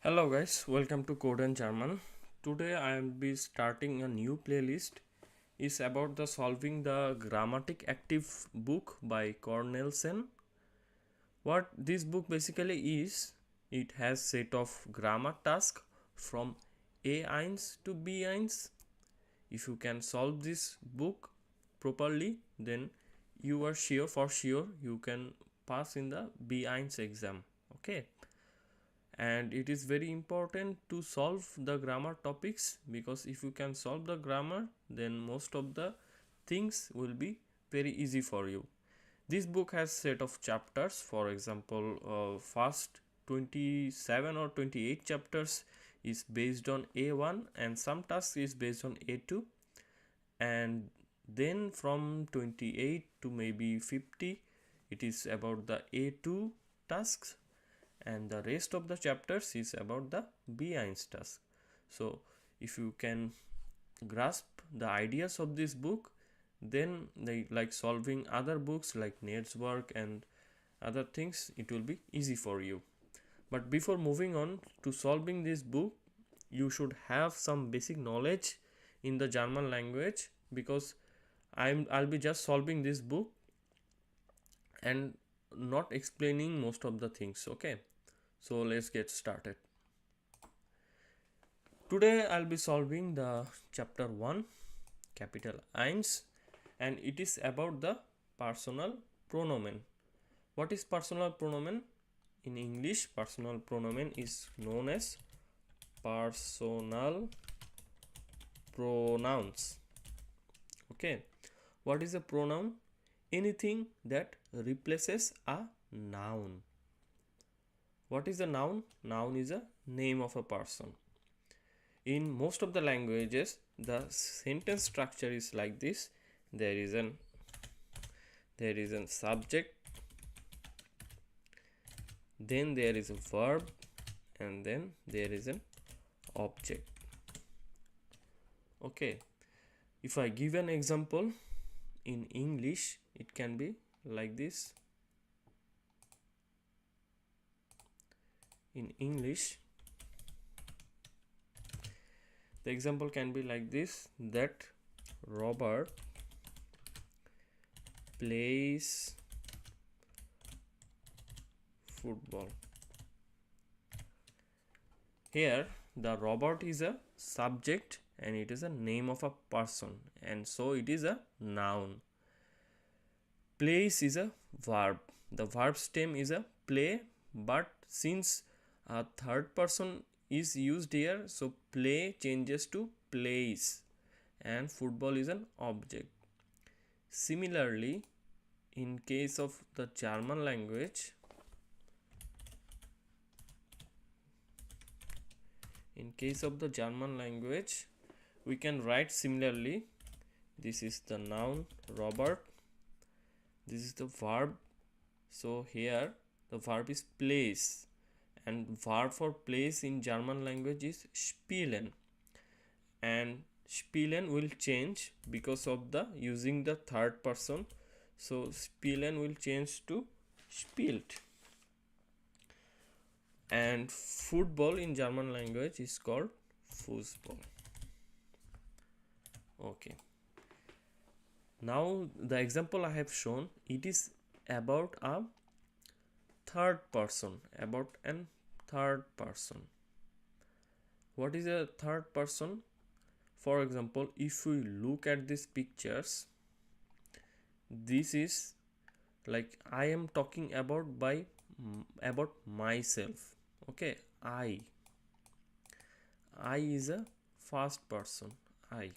Hello guys, welcome to Code and German. Today I will be starting a new playlist. It's about the solving the grammatic active book by Cornelsen. What this book basically is, it has set of grammar tasks from A1 to B1. If you can solve this book properly, then you are sure you can pass in the B1 exam. Okay, and it is very important to solve the grammar topics, because if you can solve the grammar, then most of the things will be very easy for you. This book has set of chapters. For example, first 27 or 28 chapters is based on A1 and some tasks is based on A2, and then from 28 to maybe 50 it is about the A2 tasks, and the rest of the chapters is about the B1 task. So if you can grasp the ideas of this book, then like solving other books like Ned's work and other things, it will be easy for you. But before moving on to solving this book, you should have some basic knowledge in the German language, because I'll be just solving this book and not explaining most of the things. Okay, so let's get started. Today I'll be solving the chapter 1, capital 1, and it is about the personal pronomen. What is personal pronomen? In English, personal pronomen is known as personal pronouns. Okay, what is a pronoun? Anything that replaces a noun. What is a noun? Noun is a name of a person. In most of the languages, the sentence structure is like this. There is a subject, then there is a verb, and then there is an object. Okay, if I give an example in English, it can be like this. In English, the example can be like this, that Robert plays football. Here the Robert is a subject and it is a name of a person, and so it is a noun. Plays is a verb. The verb stem is a play, but since a third person is used here, so play changes to plays, and football is an object. Similarly, in case of the German language, we can write similarly. This is the noun Robert, this is the verb, so here the verb is plays, and verb for plays in German language is spielen, and spielen will change because of the using the third person, so spielen will change to spielt, and football in German language is called Fußball. Okay, now the example I have shown, it is about a third person, What is a third person? For example, if we look at these pictures, this is like I am talking about myself. Okay, I is a first person, I.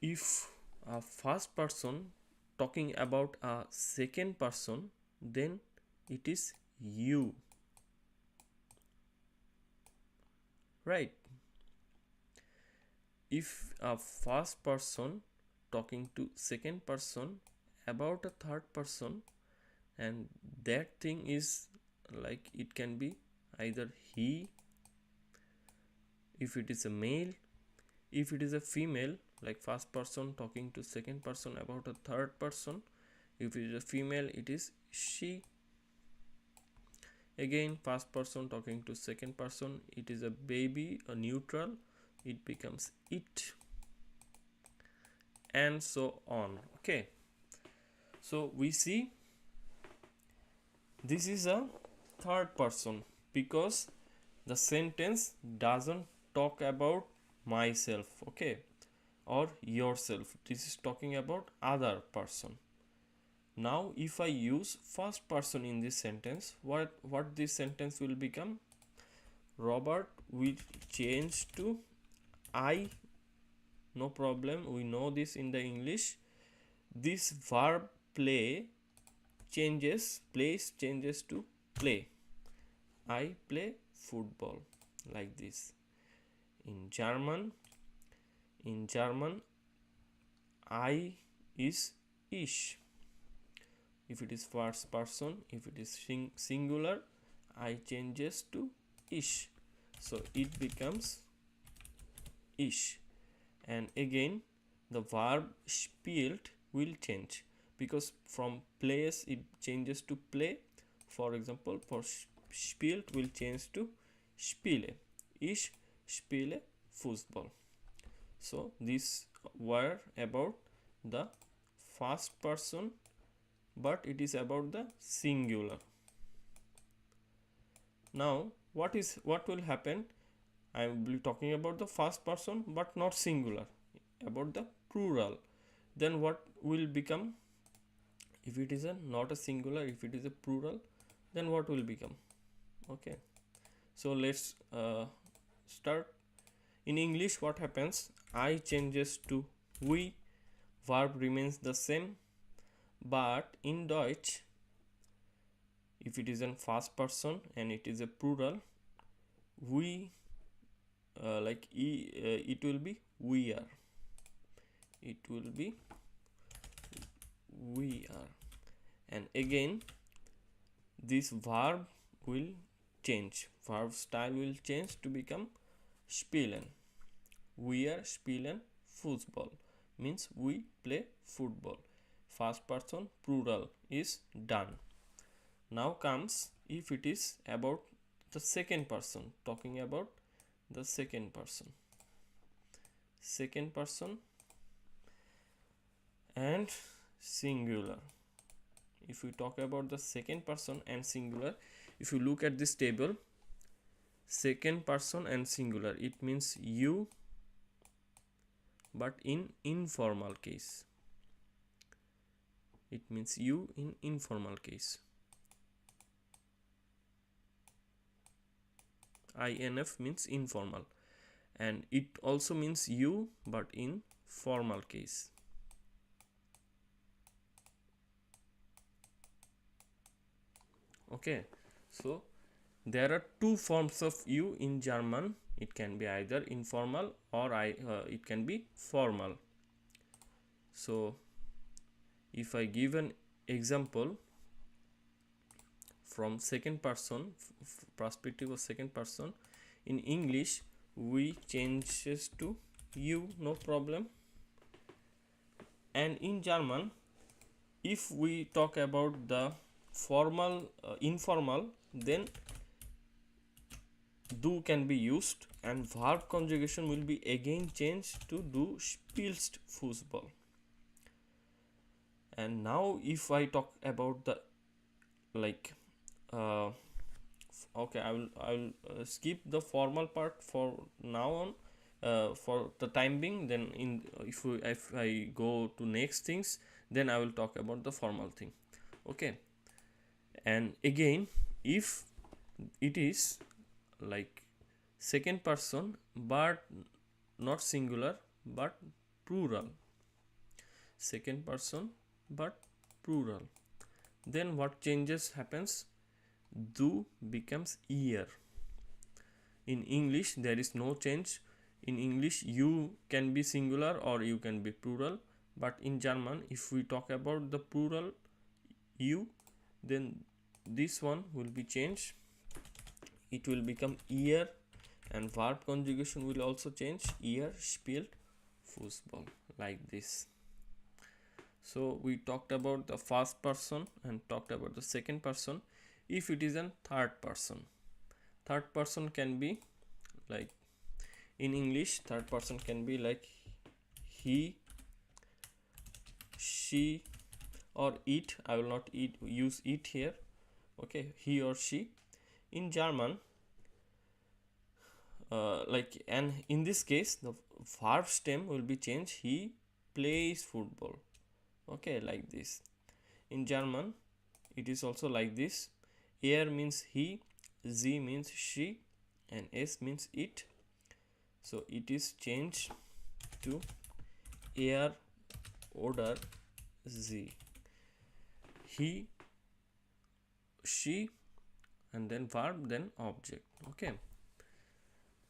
If a first person talking about a second person, then it is you, right? If a first person talking to second person about a third person, and that thing is like, it can be either he, if it is a male. If it is a female, like first person talking to second person about a third person, if it is a female, it is she. Again, first person talking to second person, it is a baby, a neutral, it becomes it, and so on. Okay, so we see this is a third person because the sentence doesn't talk about myself, okay, or yourself. This is talking about other person. Now if I use first person in this sentence, what this sentence will become? Robert will change to I. No problem, we know this in the English. This verb play plays changes to play. I play football, like this. In German I is ich. If it is first person, if it is singular, I changes to ich, so it becomes ich. And again the verb spielt will change because from plays it changes to play. For example, for spielt will change to spiele. Ich spiele Fußball. So these were about the first person, but it is about the singular. Now what will happen? I will be talking about the first person but not singular, about the plural. Then what will become? If it is not a singular, if it is a plural, then what will become? Okay, so let's start. In English, what happens? I changes to we, verb remains the same, but in Deutsch, if it is in first person and it is a plural, we it will be we are. It will be we are. And again this verb will change, verb style will change to become spielen. We are spielen Fußball, means we play football. First person plural is done. Now comes if it is about the second person, talking about the second person and singular. If we talk about the second person and singular, if you look at this table, second person and singular, it means you, but in informal case. It means you in informal case. INF means informal, and it also means you but in formal case. Okay, so there are two forms of you in German. It can be either informal or it can be formal. So if I give an example from second person, perspective of second person, in English we changes to you, no problem. And in German, if we talk about the formal informal, then du can be used and verb conjugation will be again changed to du spielst Fußball. And now if I talk about the okay, I will skip the formal part for now on, for the time being. Then if I go to next things, then I will talk about the formal thing. Okay, and again if it is like second person but not singular but plural, second person but plural, then what changes happens? Du becomes ear. In English there is no change. In English you can be singular or you can be plural, but in German if we talk about the plural you, then this one will be changed. It will become ear, and verb conjugation will also change. Ear spielt Fußball, like this. So we talked about the first person and talked about the second person. if it is a third person. Third person can be like, in English third person can be like he, she, or it. I will not use it here. Okay, he or she. In German, like, and in this case the verb stem will be changed. He plays football. Okay, like this. In German it is also like this. Er means he, z means she, and s means it. So it is changed to er oder z. He, she, and then verb, then object. Okay,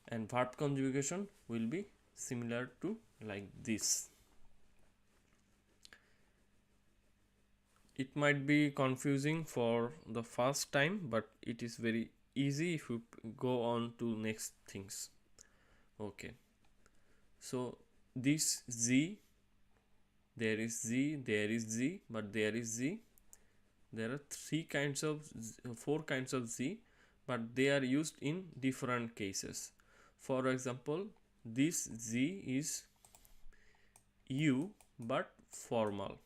and verb conjugation will be similar to like this. It might be confusing for the first time, but it is very easy if you go on to next things. Okay, so this z, there is z, there is z, but there is z. There are four kinds of z, but they are used in different cases. For example, this z is u but formal.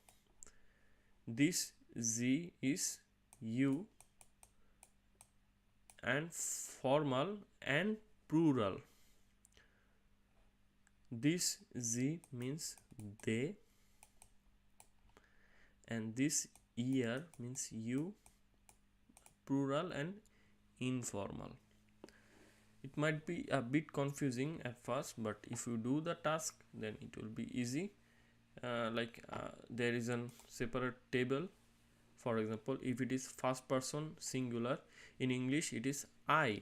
This z is u and formal and plural. This z means they, and this er means you, plural and informal. It might be a bit confusing at first, but if you do the task, then it will be easy. There is a separate table. For example, if it is first person singular, in English it is I,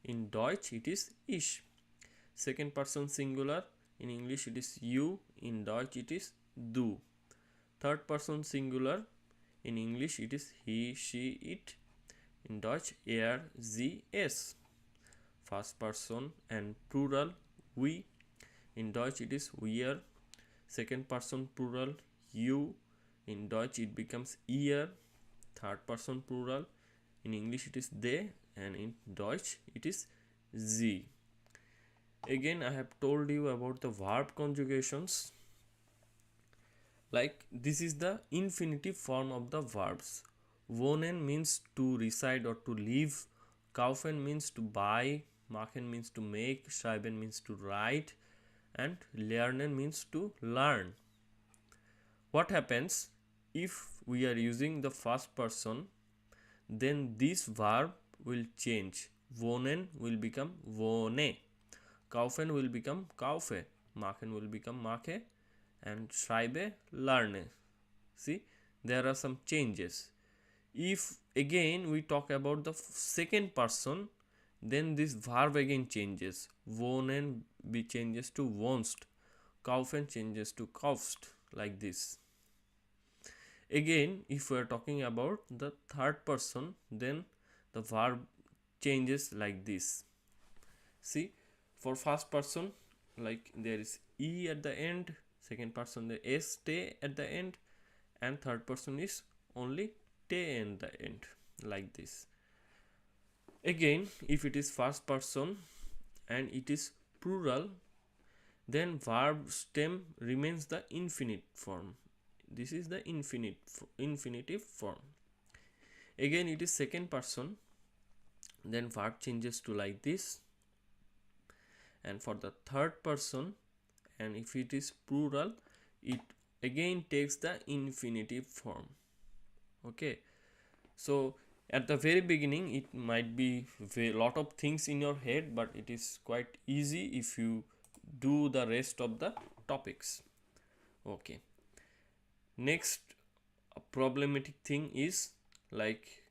in Deutsch it is ich. Second person singular, in English it is you, in Deutsch it is du. Third person singular, in English it is he, she, it, in Deutsch er, sie, es. First person and plural, we, in Deutsch it is wir. Second person plural, you, in Deutsch it becomes ihr. Third person plural, in English it is they, and in Deutsch it is sie. Again, I have told you about the verb conjugations. Like, this is the infinitive form of the verbs. Wohnen means to reside or to live. Kaufen means to buy. Machen means to make. Schreiben means to write. And lernen means to learn. What happens if we are using the first person? Then this verb will change. Wohnen will become wohne. Kaufen will become kaufe. Machen will become mache. And schreibe, lerne. See, there are some changes. If again we talk about the second person, then this verb again changes. Wohnen changes to wohnst. Kaufen changes to kaufst, like this. Again, if we are talking about the third person, then the verb changes like this. See, for first person, like, there is e at the end. Second person, the s te at the end, and third person is only te at the end, like this. Again, if it is first person and it is plural, then verb stem remains the infinite form. This is the infinitive form. Again, it is second person, then verb changes to like this. And for the third person, and if it is plural, it again takes the infinitive form. Okay, so at the very beginning it might be a lot of things in your head, but it is quite easy if you do the rest of the topics. Okay, next problematic thing is, like,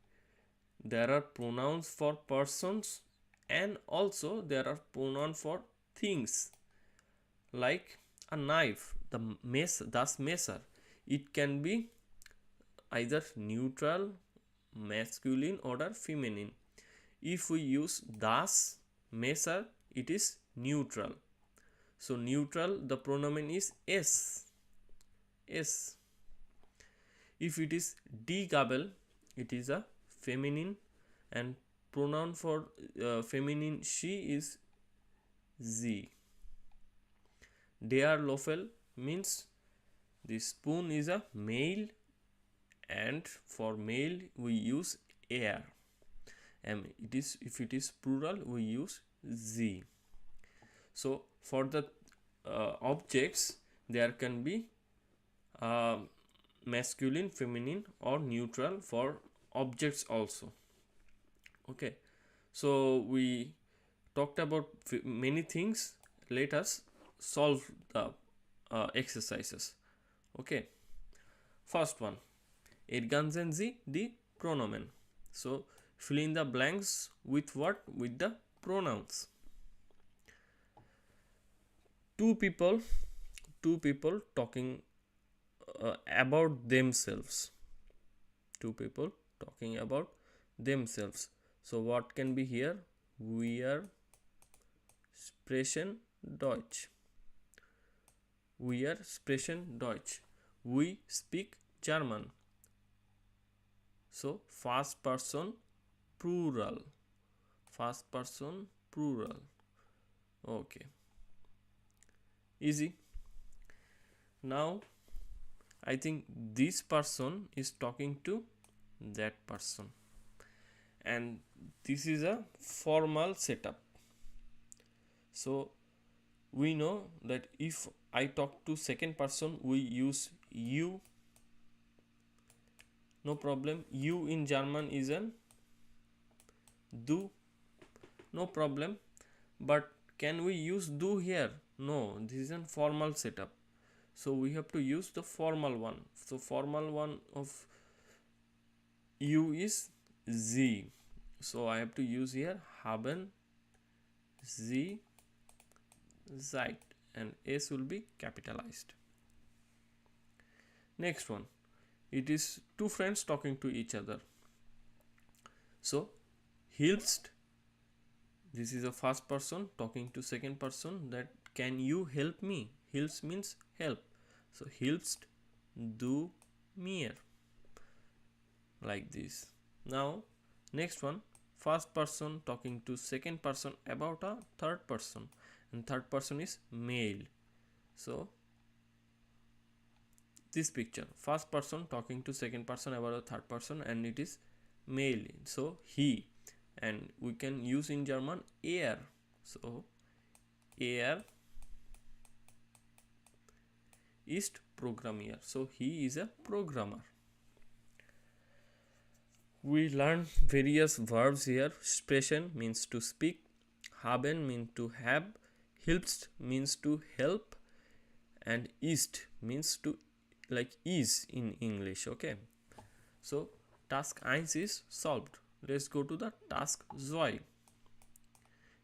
there are pronouns for persons and also there are pronouns for things. Like a knife, the measure, it can be either neutral, masculine, or feminine. If we use das measure, it is neutral. So neutral, the pronoun is es. If it is die Gabel, it is a feminine, and pronoun for feminine she is sie. Der Löffel means the spoon is a male, and for male we use er, and it is, if it is plural we use sie. So for the objects there can be masculine, feminine or neutral for objects also. Okay, so we talked about many things. Let us solve the exercises. Okay, first one, ergänzen Sie die Pronomen. So fill in the blanks with what? With the pronouns. Two people talking about themselves. Two people talking about themselves. So what can be here? Wir sprechen Deutsch. Wir sprechen Deutsch. We speak German. So first person plural. First person plural. Okay. Easy. Now I think this person is talking to that person, and this is a formal setup. So we know that if I talk to second person we use you, no problem. You in German is an du, no problem. But can we use du here? No, this is a formal setup, so we have to use the formal one. So formal one of you is sie, so I have to use here haben sie Zeit, and S will be capitalized. Next one, it is two friends talking to each other. So hilfst, this is a first person talking to second person, that can you help me? Hilfst means help, so hilfst du mir, like this. Now next one, first person talking to second person about a third person, and third person is male. So this picture, first person talking to second person about a third person, and it is male, so he, and we can use in German er. So er ist Programmier, so he is a programmer. We learn various verbs here. Sprechen means to speak, haben means to have, hilfst means to help, and ist means to like is in English. Okay, so task 1 is solved. Let's go to the task 2.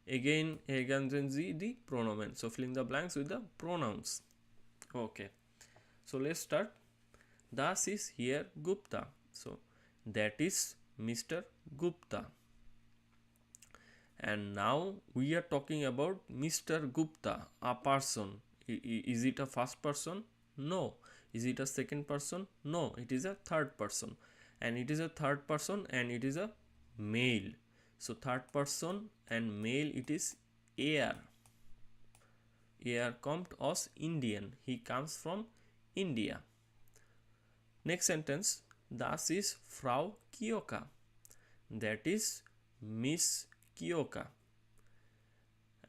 Again, ergänzen Sie die Pronomen. So fill in the blanks with the pronouns. Okay, so let's start. Das is here Gupta, so that is Mr. Gupta. And now we are talking about Mr. Gupta, a person. Is it a first person? No. Is it a second person? No, it is a third person. And it is a third person and it is a male. So third person and male, it is er. Er kommt aus Indien. He comes from India. Next sentence, das ist Frau Kioka. That is Miss Kioka.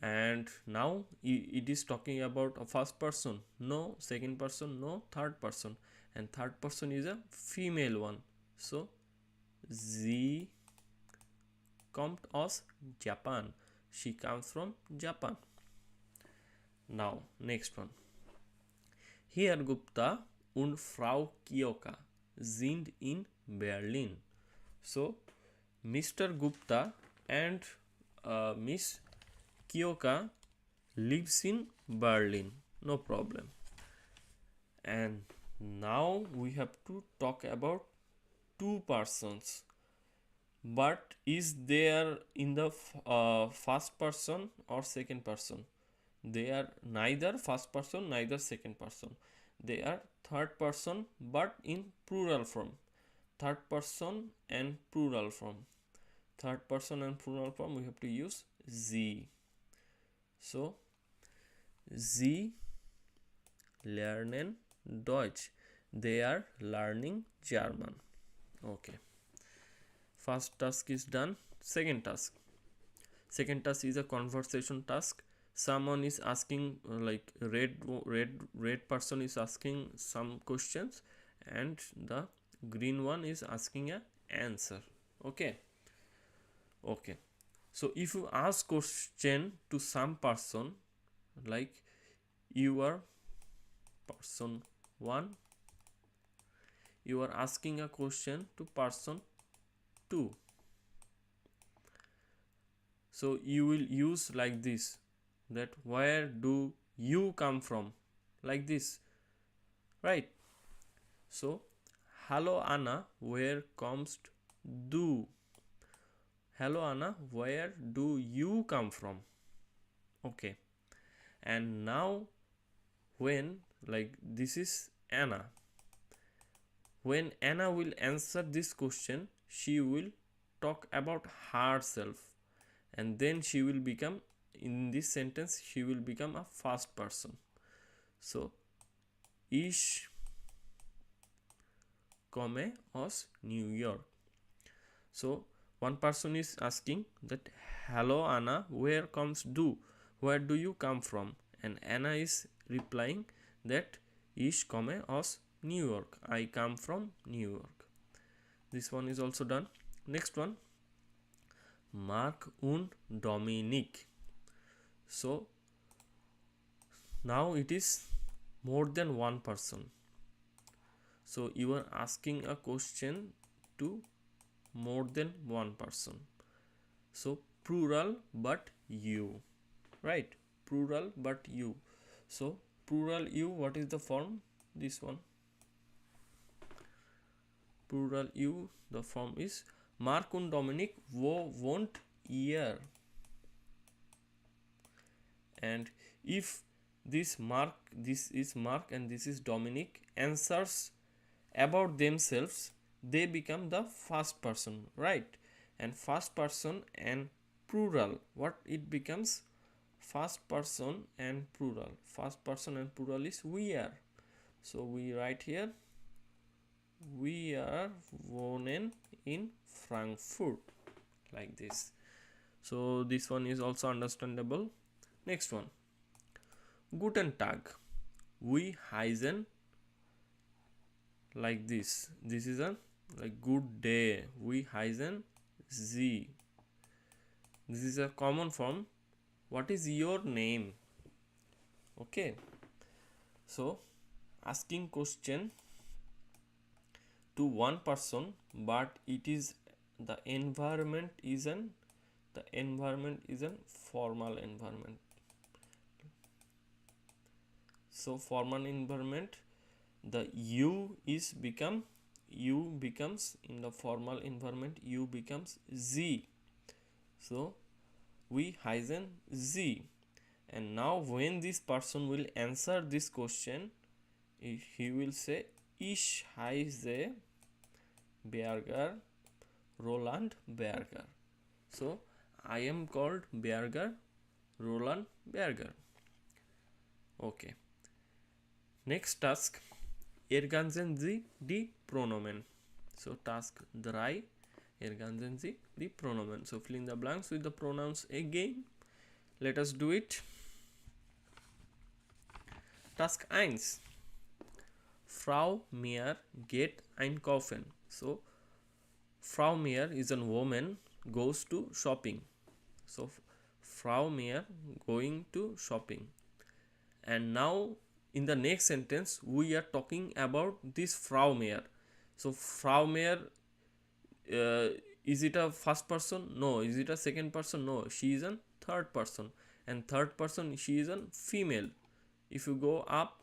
And now it is talking about a first person. No, second person, no, third person. And third person is a female one. So sie kommt aus Japan. She comes from Japan. Now next one. Herr Gupta und Frau Kioka sind in Berlin. So Mr. Gupta and Miss Kioka lives in Berlin. No problem. And now we have to talk about two persons. But is there in the first person or second person? They are neither first person, neither second person. They are third person, but in plural form. third person and plural form. Third person and plural form we have to use sie. So sie lernen Deutsch. They are learning German. Okay. First task is done. Second task. Second task is a conversation task. Someone is asking, like red person is asking some questions, and the green one is asking a answer. Okay. So if you ask question to some person, like you are person 1, you are asking a question to person 2. So you will use like this, that where do you come from, like this, right? So hello Anna, where comes du? Hello Anna, where do you come from? Okay. And now when, like this is Anna, when Anna will answer this question, she will talk about herself, and then she will become, in this sentence she will become a first person. So ich komme aus New York. So one person is asking that hello Anna, where comes du? Where do you come from? And Anna is replying that ich komme aus New York. I come from New York. This one is also done. Next one, Mark und Dominic. So now it is more than one person. So you are asking a question to more than one person. So plural but you, right? Plural but you. So plural you, what is the form? This one. Plural you, the form is Mark und Dominic wo wohnt ihr? And if this is Mark and this is Dominic answers about themselves, they become the first person, right? And first person and plural, what it becomes? First person and plural. First person and plural is we are. So we write here, we are wohnen in Frankfurt, like this. So this one is also understandable. Next one, Guten Tag. We heißen, like this. This is a like good day. We heißen Sie. This is a common form. What is your name? Okay. So asking question to one person, but it is the environment is an formal environment. So formal environment, the you becomes in the formal environment, you becomes Sie. So we heißen Sie. And now when this person will answer this question, he will say ich heiße Berger, Roland Berger. So I am called Berger, Roland Berger. Okay. Next task, ergänzen Sie die Pronomen. So task 3, ergänzen Sie die Pronomen. So fill in the blanks with the pronouns again. Let us do it. Task 1. Frau Meyer geht einkaufen. So Frau Meyer is a woman, goes to shopping. So Frau Meyer going to shopping. And now in the next sentence we are talking about this Frau Meyer. So Frau Meyer, is it a first person? No. Is it a second person? No. She is a third person, and third person, she is a female. If you go up,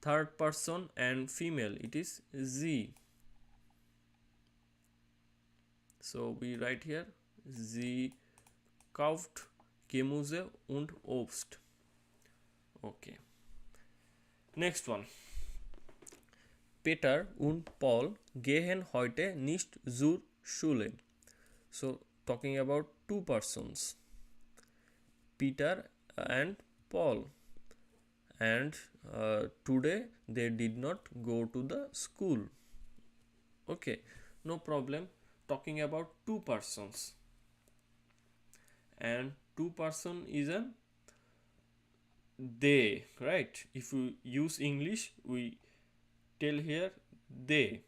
third person and female, it is sie. So we write here, sie kauft Gemüse und Obst. Okay. Next one, Peter und Paul gehen heute nicht zur Schule. So talking about two persons, Peter and Paul, and today they did not go to the school. Okay, no problem. Talking about two persons, and two person is a they, right? If we use English, we tell here they,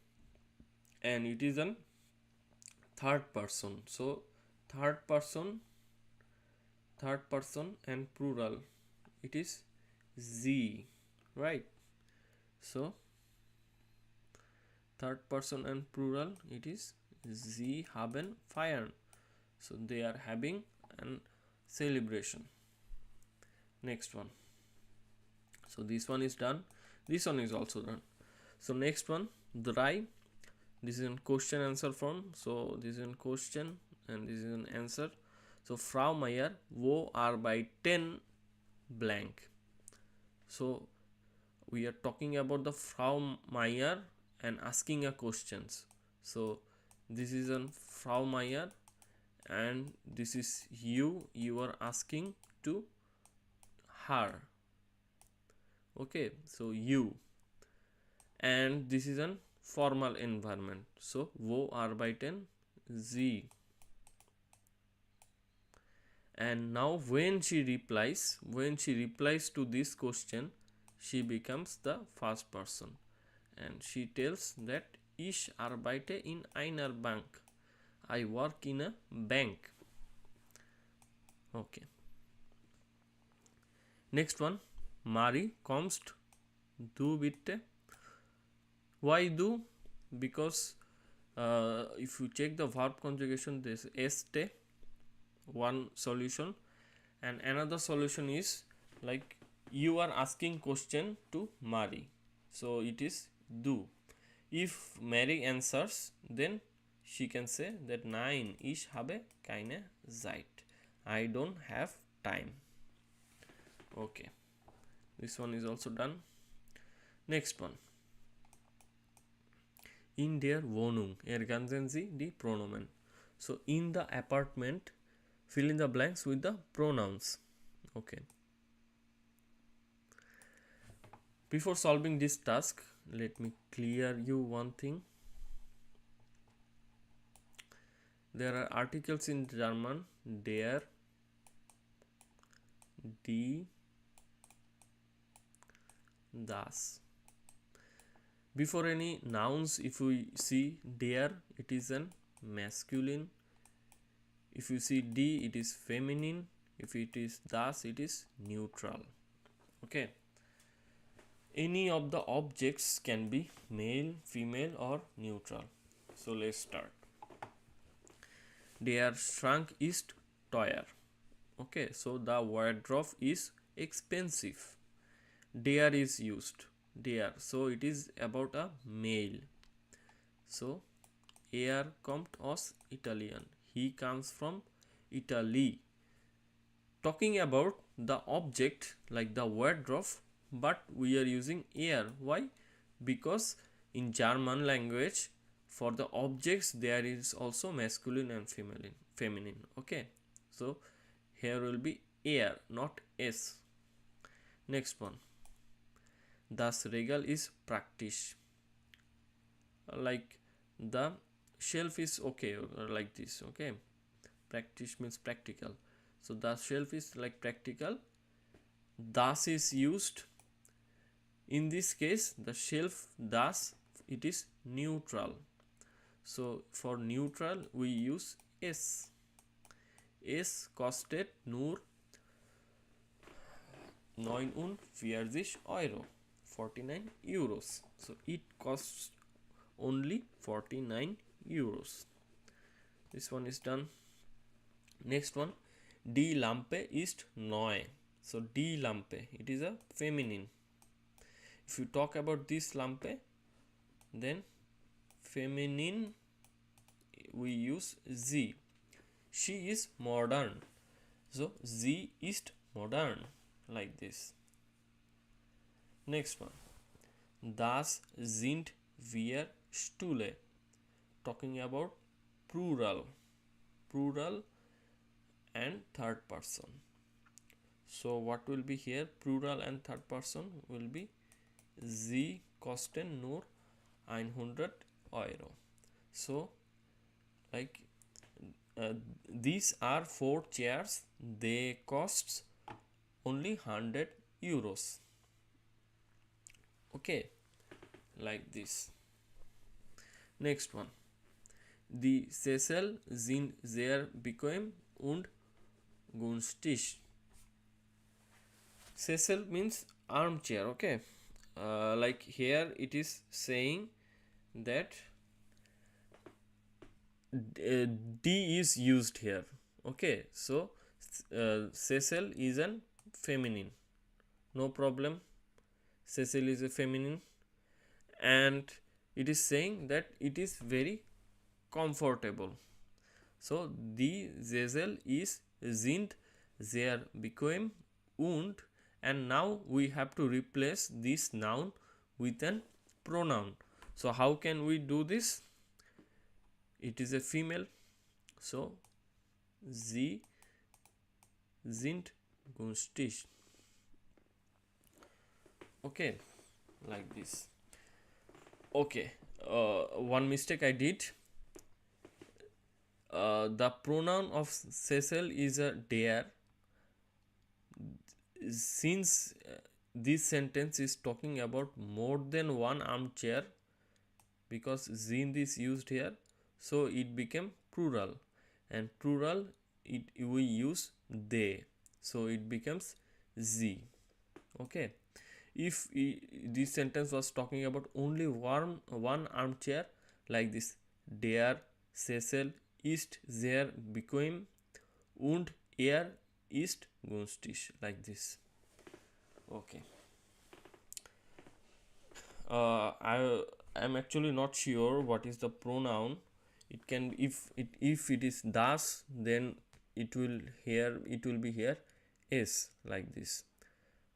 and it is a third person. So third person and plural, it is z, right? So third person and plural, it is sie haben feiern. So they are having an celebration. Next one. So this one is done. This one is also done. So next one, drei. This is in question answer form. So this is in question and this is an answer. So Frau Meyer, wo arbeiten blank. So we are talking about the Frau Meyer and asking a questions. So this is an Frau Meyer and this is you are asking to her. Okay, so you, and this is an formal environment. So wo arbeiten sie. And now when she replies to this question, she becomes the first person and she tells that ich arbeite in einer Bank. I work in a bank. Okay. Next one, Mari, kommst du bitte? Why do? Because if you check the verb conjugation, there is este, one solution, and another solution is like you are asking question to Mari, so it is do. If Mary answers, then she can say that nein, ich habe keine Zeit. I don't have time. Okay, this one is also done. Next one, in der Wohnung ergänzen Sie die Pronomen. So in the apartment, fill in the blanks with the pronouns. Okay. Before solving this task, let me clear you one thing. There are articles in German, der, die, das. Before any nouns, if we see der, it is an masculine. If you see die, it is feminine. If it is das, it is neutral. Okay. Any of the objects can be male, female, or neutral. So let's start. Der Schrank ist teuer. Okay, so the wardrobe is expensive. Der is used. Der, so it is about a male. So kommt aus Italien. He comes from Italy. Talking about the object like the wardrobe, but we are using Why? Because in German language, for the objects there is also masculine and feminine. Okay, so here will be not s. Next one, das Regal is praktisch. Like the shelf is okay, or like this. Okay, praktisch means practical. So the shelf is like practical. Das is used. In this case, the shelf, das, it is neutral. So for neutral, we use s. Es kostet nur 49 Euro, 49 euros. So it costs only 49 euros. This one is done. Next one, die Lampe ist neu. So die Lampe, it is a feminine. If you talk about this Lampe, then feminine we use sie. She is modern. So sie ist modern, like this. Next one, das sind wir Stühle, talking about plural and third person. So what will be here? Plural and third person will be Sie kosten nur 100 Euro. So like these are 4 chairs, they costs only 100 euros. Okay, like this. Next one. Die Sessel sind sehr bequem und günstig. Sessel means armchair. Okay, like here it is saying that D is used here. Okay, so Sessel is an feminine, no problem. Sessel is a feminine, and it is saying that it is very comfortable. So die Sessel is sind sehr bequem and now we have to replace this noun with an pronoun. So how can we do this? It is a female, so sie sind günstig. Okay, like this. Okay, one mistake I did. The pronoun of Cecil is a der. Since this sentence is talking about more than one armchair, because sind is used here, so it became plural, and plural we use they, so it becomes sie. Okay, if this sentence was talking about only one armchair, like this, der Sessel ist sehr bequem und ist günstig, like this. Okay, I am actually not sure what is the pronoun. It can, if it is das, then it will be here s, like this.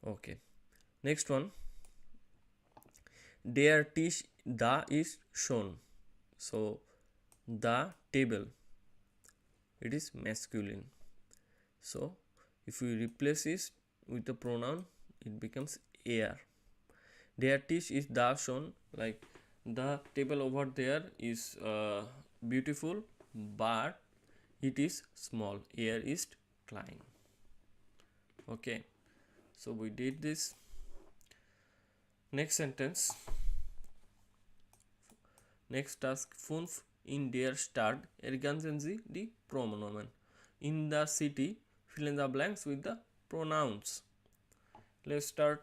Okay, next one. Der Tisch da ist schon, so the table, it is masculine, so if we replace it with the pronoun, it becomes er. Der Tisch ist da schon, like the table over there is beautiful, but it is small. Er ist klein. Okay, so we did this. Next sentence. Next task. 5 in der Stadt ergänzen Sie die Pronomen. In the city, fill in the blanks with the pronouns. Let's start.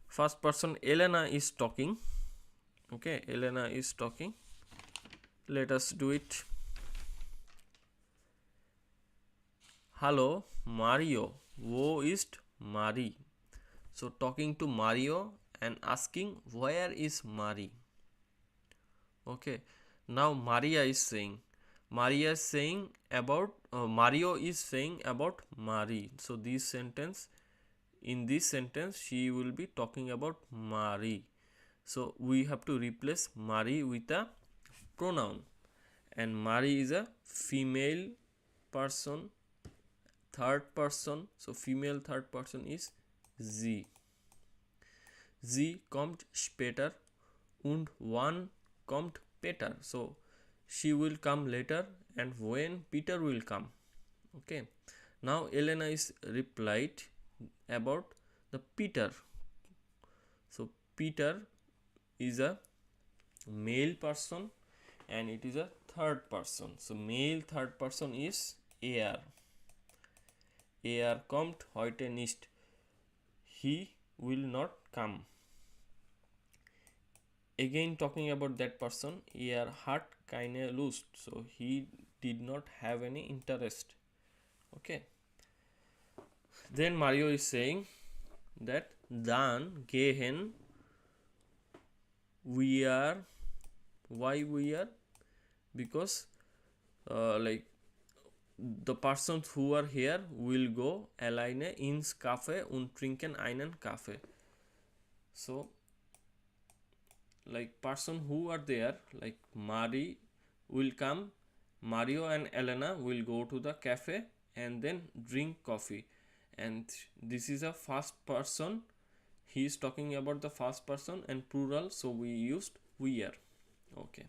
First person, Elena is talking. Okay, Elena is talking. Let us do it. Hallo Mario, wo ist Mari? So talking to Mario and asking where is Mari. Okay, now Mario is saying about Mari. So in this sentence she will be talking about Mari. So we have to replace Mari with a pronoun, and Mari is a female person, third person, so female third person is sie. Sie kommt später und wann kommt Peter, so she will come later and when Peter will come. Okay, now Elena is replied about the Peter. So Peter is a male person and it is a third person, so male third person is er. Er kommt heute nicht, he will not come. Again talking about that person, er hat keine Lust, so he did not have any interest. Okay, then Mario is saying that dann gehen wir, why we are, because like the persons who are here will go alleine ins Café und trinken einen Kaffee. So like person who are there, like Mari will come, Mario and Elena will go to the cafe and then drink coffee. And this is a first person, he is talking about the first person and plural, so we used we are. Okay,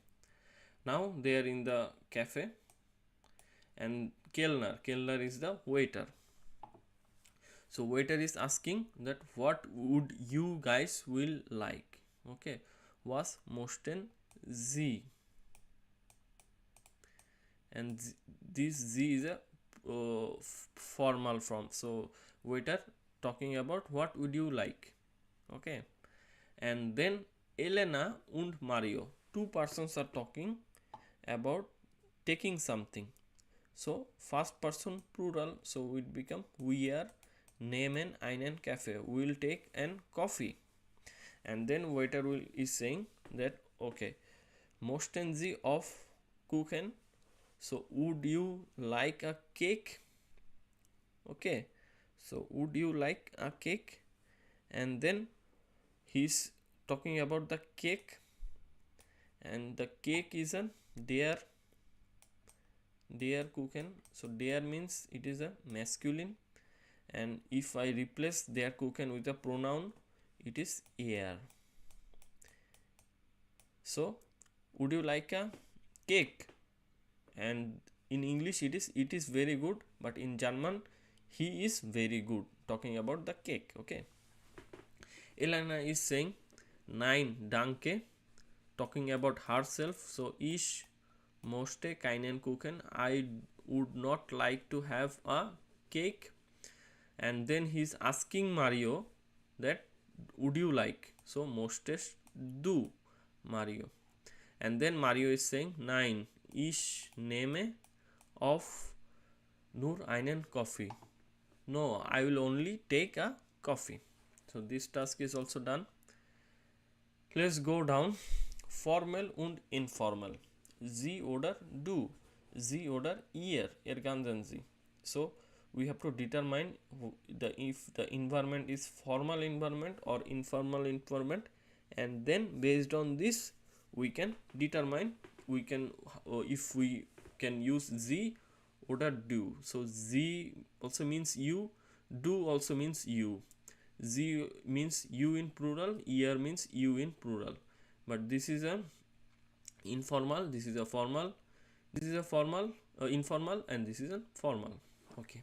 now they are in the cafe, and Kellner is the waiter. So waiter is asking that what would you guys will like. Okay, was mosten Z, and this Z is a formal form. So waiter talking about what would you like. Okay, and then Elena and Mario, two persons are talking about taking something. So first person plural, so it become we are nehmen einen Kaffee, we will take an coffee. And then waiter will is saying that okay, möchten Sie auf Kuchen, so would you like a cake. Okay, so would you like a cake. And then he's talking about the cake, and the cake is a der Kuchen. So der means it is a masculine, and if I replace der Kuchen with a pronoun, it is er. So would you like a cake, and in English it is very good, but in German he is very good, talking about the cake. Okay, Elena is saying nein danke, talking about herself. So ich möchte keinen Kuchen, I would not like to have a cake. And then he's asking Mario that would you like, so möchtest du, Mario. And then Mario is saying nein, ich nehme auf nur einen Coffee, no, I will only take a coffee. So this task is also done. Let's go down. Formal und informal. Sie oder du, Sie oder ihr, ergänzen Sie. So we have to determine if the environment is formal environment or informal environment, and then based on this we can determine if we can use Sie oder du. So Sie also means you, do also means you. Z means you in plural, ear means you in plural. But this is a informal, this is a formal, this is a formal, informal, and this is a formal. Okay.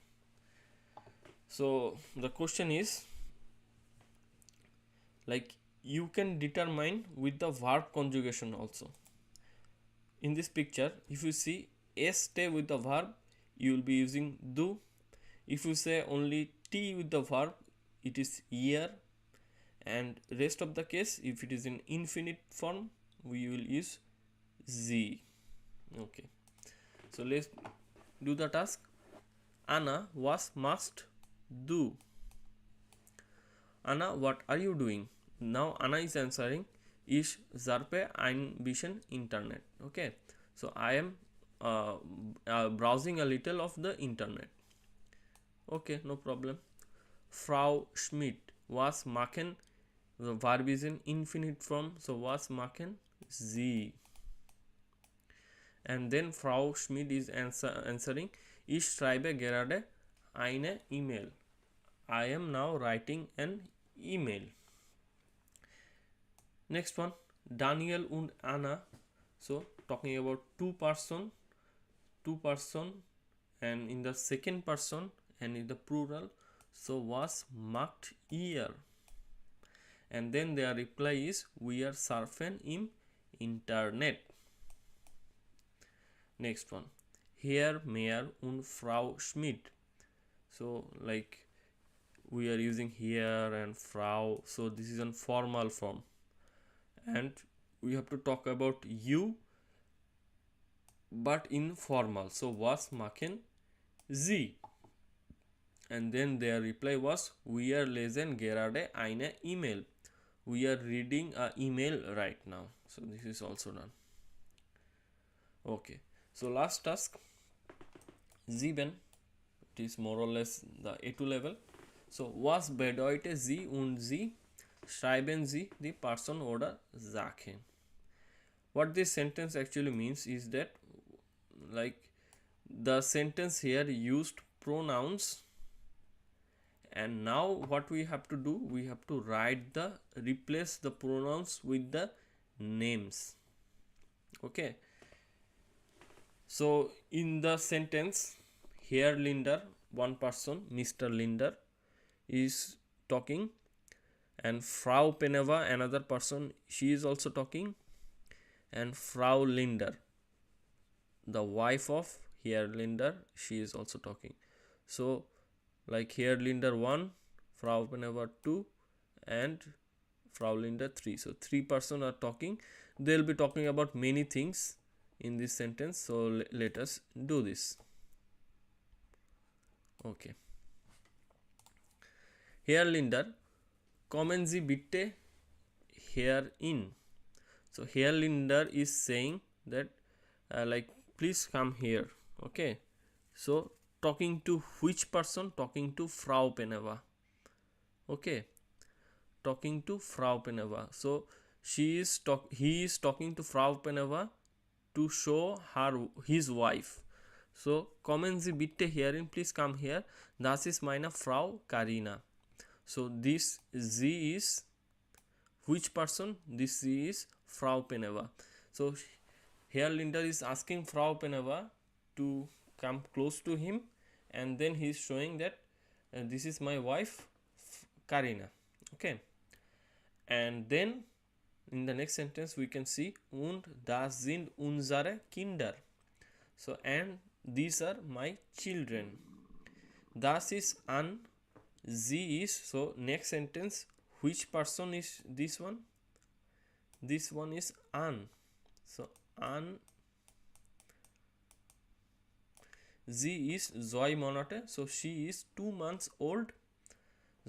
So the question is, like, you can determine with the verb conjugation also. In this picture, if you see S stay with the verb, you will be using do. If you say only T with the verb, it is year, and rest of the case, if it is in infinite form, we will use Z. Okay, so let's do the task. Anna, was must do. Anna, what are you doing? Now Anna is answering, ich surfe ein bisschen Internet. Okay, so I am browsing a little of the internet. Okay, no problem. Frau Schmidt, was machen, the verb is in infinite form, so was machen Sie. And then Frau Schmidt is answering, ich schreibe gerade eine E-Mail, I am now writing an email. Next one, Daniel und Anna, so talking about two person, and in the second person and in the plural, so was macht ihr. And then their reply is, we are surfen im Internet. Next one, Herr Mayer und Frau Schmidt. So like we are using here and Frau, so this is in formal form, and we have to talk about you but in formal, so was machen Sie. And then their reply was, we are lesen gerade eine E-Mail, we are reading a email right now. So this is also done. Okay, so last task, 7, it is more or less the A2 level. So was bedeutet sie und sie, schreiben Sie die Person oder Sache. What this sentence actually means is that, like, the sentence here used pronouns, and now what we have to do, we have to replace the pronouns with the names. Okay, so in the sentence, Herr Linder, one person, Mr. Linder, is talking, and Frau Peneva, another person, she is also talking, and Frau Linder, the wife of Herr Linder, she is also talking. So, like Herr Linder 1, Frau Peneva 2, and Frau Linder 3. So, 3 persons are talking. They will be talking about many things in this sentence. So, let us do this. Okay. Herr Linder, kommen Sie bitte here in. So, Herr Linder is saying that, like, please come here. Okay. So, talking to which person? Talking to Frau Peneva. Okay. Talking to Frau Peneva. So, he is talking to Frau Peneva to show his wife. So, kommen Sie bitte hierin, please come here. Das ist meine Frau Karina. So, this Z is which person? This Z is Frau Peneva. So, Herr Linder is asking Frau Peneva to come close to him, and then he is showing that this is my wife Karina. Okay, and then in the next sentence we can see, und das sind unsere Kinder. So, and these are my children. Das ist an, sie is. So, next sentence, which person is this one? This one is an. So, an, sie is 2 Monate. So, she is 2 months old.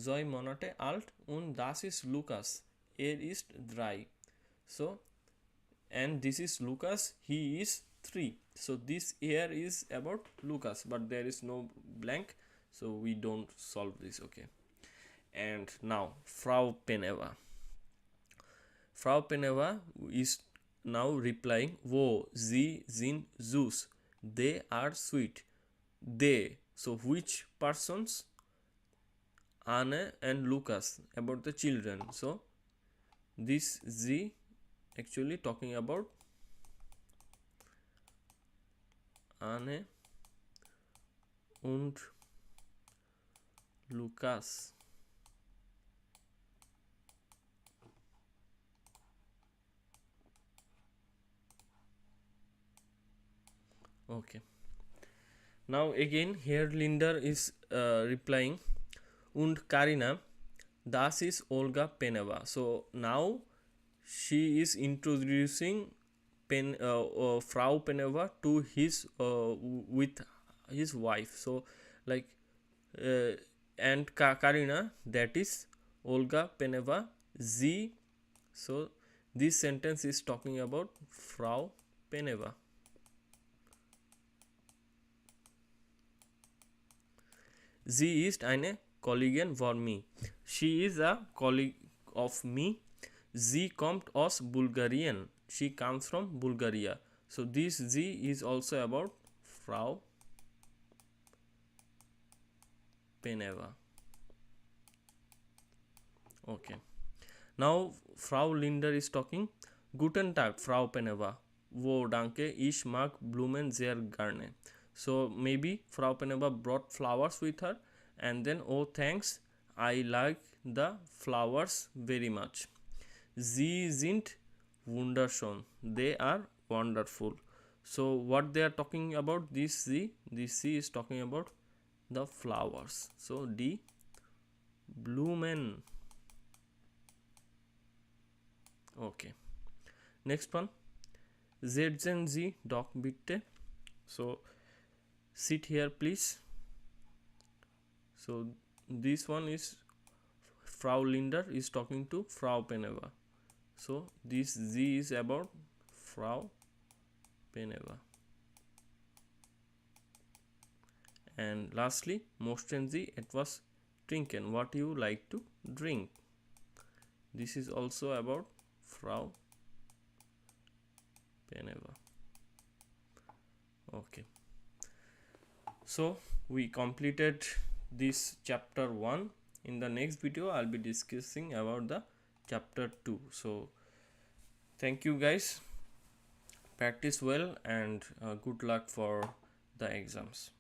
2 Monate alt. Und das ist Lukas. Ist 3. So, and this is Lucas, he is 3. So, this here is about Lucas, but there is no blank, so we don't solve this. Okay, and now Frau Peneva. Frau Peneva is now replying, wo sie sind süß, they are sweet. They, so which persons? Anne and Lucas, about the children. So, this Z actually talking about Anne und Lukas. Okay. Now again here Linder is replying, und Karina, das ist Olga Peneva. So now she is introducing Frau Peneva to his with his wife. So, like, and Karina, that is Olga Peneva Z. So, this sentence is talking about Frau Peneva. Sie ist eine Kollegin von mir. She is a colleague of me. Sie kommt aus Bulgarien. She comes from Bulgaria. So, this Z is also about Frau Peneva. Okay. Now, Frau Linder is talking. Guten Tag, Frau Peneva. Wo danke, ich mag Blumen sehr gerne. So, maybe Frau Peneva brought flowers with her, and then, oh thanks, I like the flowers very much. Sie sind wunderschön. They are wonderful. So, what they are talking about, this Z is talking about the flowers. So, die Blumen. Okay. Next one. Setzen Sie doch bitte. So, sit here please. So, this one is Frau Linder is talking to Frau Peneva. So, this Z is about Frau Peneva. And lastly, möchten Sie etwas trinken? What you like to drink? This is also about Frau Peneva. Okay, so we completed this chapter 1. In the next video I'll be discussing about the chapter 2. So thank you guys, practice well, and good luck for the exams.